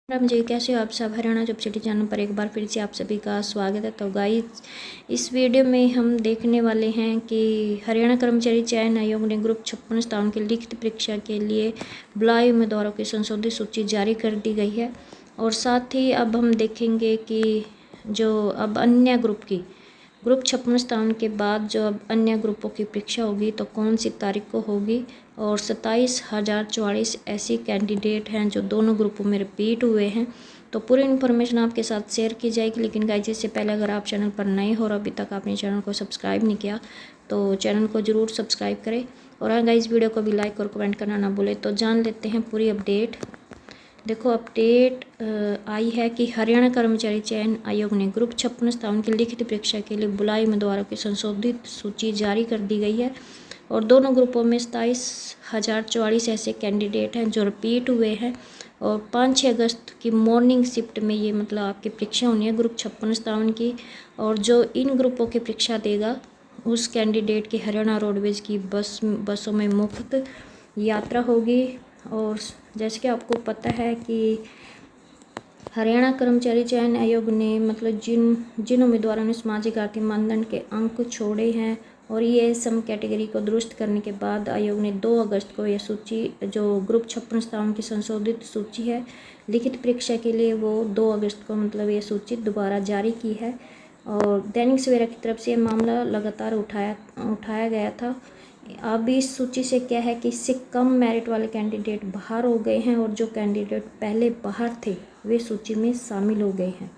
राम जी, कैसे हो आप सब। हरियाणा जॉब सिटी चैनल पर एक बार फिर से आप सभी का स्वागत है। तो गाइस, इस वीडियो में हम देखने वाले हैं कि हरियाणा कर्मचारी चयन आयोग ने ग्रुप 56 स्थान की लिखित परीक्षा के लिए बुलाए उम्मीदवारों की संशोधित सूची जारी कर दी गई है। और साथ ही अब हम देखेंगे कि जो अब अन्य ग्रुप 56 स्थान के बाद जो अब अन्य ग्रुपों की परीक्षा होगी तो कौन सी तारीख को होगी। और 27,044 ऐसी कैंडिडेट हैं जो दोनों ग्रुपों में रिपीट हुए हैं। तो पूरी इन्फॉर्मेशन आपके साथ शेयर की जाएगी। लेकिन गाइस, इससे पहले अगर आप चैनल पर नए हो और अभी तक आपने चैनल को सब्सक्राइब नहीं किया तो चैनल को ज़रूर सब्सक्राइब करें। और हाँ गाइस, वीडियो को भी लाइक और कमेंट करना ना भूलें। तो जान लेते हैं पूरी अपडेट। देखो, अपडेट आई है कि हरियाणा कर्मचारी चयन आयोग ने ग्रुप 56 स्थान की लिखित परीक्षा के लिए बुलाए उम्मीदवारों की संशोधित सूची जारी कर दी गई है। और दोनों ग्रुपों में 27,044 ऐसे कैंडिडेट हैं जो रिपीट हुए हैं। और 5-6 अगस्त की मॉर्निंग शिफ्ट में ये मतलब आपकी परीक्षा होनी है ग्रुप 56 स्थान की। और जो इन ग्रुपों की परीक्षा देगा उस कैंडिडेट की हरियाणा रोडवेज की बसों में मुफ्त यात्रा होगी। और जैसे कि आपको पता है कि हरियाणा कर्मचारी चयन आयोग ने मतलब जिन उम्मीदवारों ने सामाजिक आर्थिक मानदंड के अंक छोड़े हैं और ये सम कैटेगरी को दुरुस्त करने के बाद आयोग ने 2 अगस्त को यह सूची जो ग्रुप 56 स्थान की संशोधित सूची है लिखित परीक्षा के लिए वो 2 अगस्त को मतलब ये सूची दोबारा जारी की है। और दैनिक सवेरा की तरफ से ये मामला लगातार उठाया गया था। अब इस सूची से क्या है कि इससे कम मेरिट वाले कैंडिडेट बाहर हो गए हैं और जो कैंडिडेट पहले बाहर थे वे सूची में शामिल हो गए हैं।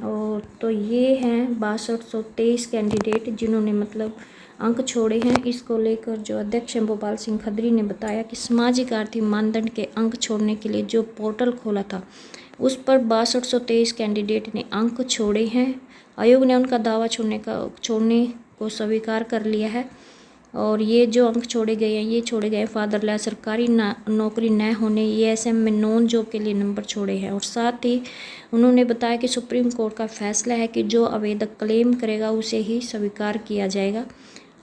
और तो ये हैं 6223 कैंडिडेट जिन्होंने मतलब अंक छोड़े हैं। इसको लेकर जो अध्यक्ष भोपाल सिंह खदरी ने बताया कि सामाजिक आर्थिक मानदंड के अंक छोड़ने के लिए जो पोर्टल खोला था उस पर 6223 कैंडिडेट ने अंक छोड़े हैं। आयोग ने उनका दावा छोड़ने को स्वीकार कर लिया है। और ये जो अंक छोड़े गए हैं ये छोड़े गए फादरलैस सरकारी नौकरी न होने ESM में नॉन जॉब के लिए नंबर छोड़े हैं। और साथ ही उन्होंने बताया कि सुप्रीम कोर्ट का फैसला है कि जो आवेदक क्लेम करेगा उसे ही स्वीकार किया जाएगा।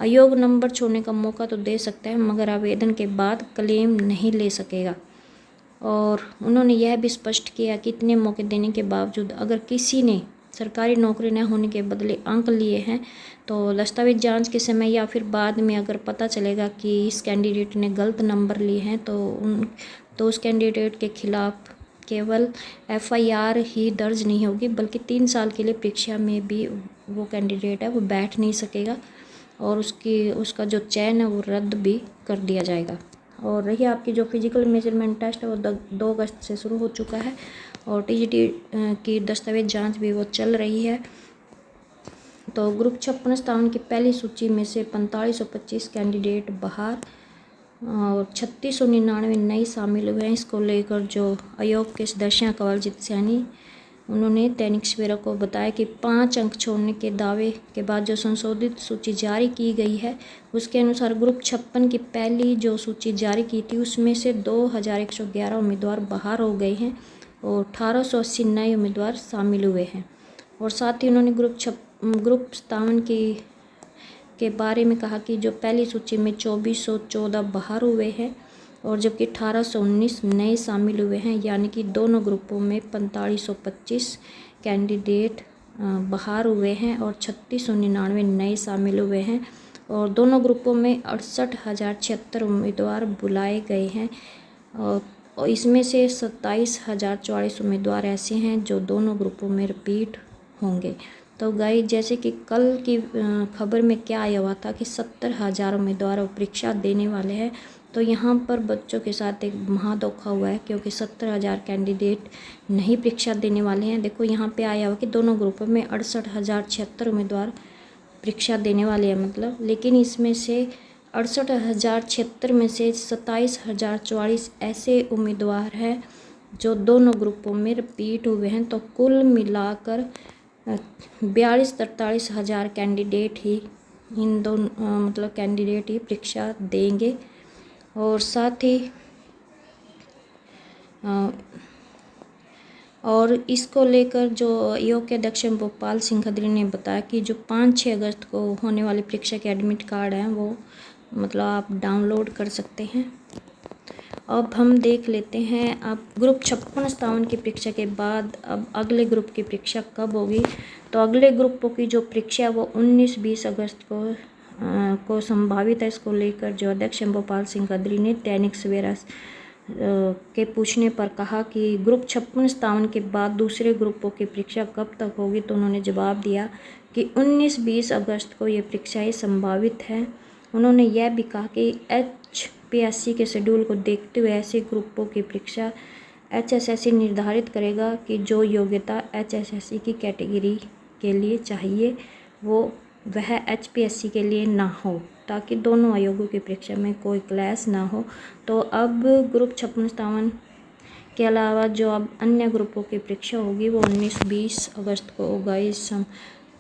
आयोग नंबर छोड़ने का मौका तो दे सकता है मगर आवेदन के बाद क्लेम नहीं ले सकेगा। और उन्होंने यह भी स्पष्ट किया कि इतने मौके देने के बावजूद अगर किसी ने सरकारी नौकरी न होने के बदले अंक लिए हैं तो दस्तावेज जांच के समय या फिर बाद में अगर पता चलेगा कि इस कैंडिडेट ने गलत नंबर लिए हैं तो उस कैंडिडेट के खिलाफ केवल FIR ही दर्ज नहीं होगी बल्कि 3 साल के लिए परीक्षा में भी वो कैंडिडेट है वो बैठ नहीं सकेगा और उसका जो चयन है वो रद्द भी कर दिया जाएगा। और रही आपकी जो फिजिकल मेजरमेंट टेस्ट है वो 2 अगस्त से शुरू हो चुका है और TGT की दस्तावेज जांच भी वो चल रही है। तो ग्रुप 56 स्थान की पहली सूची में से 4525 कैंडिडेट बाहर और 3699 नए शामिल हुए हैं। इसको लेकर जो आयोग के सदस्य कंवलजीत सैनी उन्होंने दैनिक सवेरा को बताया कि 5 अंक छोड़ने के दावे के बाद जो संशोधित सूची जारी की गई है उसके अनुसार ग्रुप 56 की पहली जो सूची जारी की थी उसमें से 2111 उम्मीदवार बाहर हो गए हैं और 1880 नए उम्मीदवार शामिल हुए हैं। और साथ ही उन्होंने ग्रुप 57 के बारे में कहा कि जो पहली सूची में 2414 बाहर हुए हैं और जबकि 1819 नए शामिल हुए हैं, यानी कि दोनों ग्रुपों में 4525 कैंडिडेट बाहर हुए हैं और 3699 नए शामिल हुए हैं। और दोनों ग्रुपों में 68,076 उम्मीदवार बुलाए गए हैं और इसमें से 27,044 उम्मीदवार ऐसे हैं जो दोनों ग्रुपों में रिपीट होंगे। तो गाइस, जैसे कि कल की खबर में क्या आया हुआ था कि 70,000 उम्मीदवार परीक्षा देने वाले हैं, तो यहाँ पर बच्चों के साथ एक महा धोखा हुआ है क्योंकि 70,000 कैंडिडेट नहीं परीक्षा देने वाले हैं। देखो यहाँ पे आया हुआ कि दोनों ग्रुपों में 68,076 उम्मीदवार परीक्षा देने वाले हैं मतलब, लेकिन इसमें से 68,076 में से 27,044 ऐसे उम्मीदवार हैं जो दोनों ग्रुपों में रिपीट हुए हैं। तो कुल मिलाकर 42-43 हज़ार कैंडिडेट ही इन दोनों मतलब कैंडिडेट ही परीक्षा देंगे। और साथ ही और इसको लेकर जो आयोग के अध्यक्ष भोपाल सिंह खदरी ने बताया कि जो 5-6 अगस्त को होने वाली परीक्षा के एडमिट कार्ड हैं वो मतलब आप डाउनलोड कर सकते हैं। अब हम देख लेते हैं अब ग्रुप 56-57 की परीक्षा के बाद अब अगले ग्रुप की परीक्षा कब होगी। तो अगले ग्रुपों की जो परीक्षा वो 19-20 अगस्त को संभावित है। इसको लेकर जो अध्यक्ष शंभूपाल सिंह खत्री ने दैनिक सवेरा के पूछने पर कहा कि ग्रुप 56-57 के बाद दूसरे ग्रुपों की परीक्षा कब तक होगी, तो उन्होंने जवाब दिया कि 19-20 अगस्त को ये परीक्षाएँ संभावित हैं। उन्होंने यह भी कहा कि HPSC के शेड्यूल को देखते हुए ऐसे ग्रुपों की परीक्षा HSSC निर्धारित करेगा कि जो योग्यता HSSC की कैटेगरी के लिए चाहिए वह HPSC के लिए ना हो, ताकि दोनों आयोगों की परीक्षा में कोई क्लैश ना हो। तो अब ग्रुप 56-57 के अलावा जो अब अन्य ग्रुपों की परीक्षा होगी वो 19-20 अगस्त को होगा। इस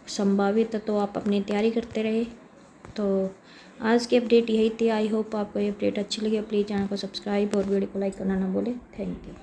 संभावित है, तो आप अपनी तैयारी करते रहे। तो आज की अपडेट यही थी। आई होप आपको ये अपडेट अच्छी लगी। प्लीज़ चैनल को सब्सक्राइब और वीडियो को लाइक करना ना भूलें। Thank you.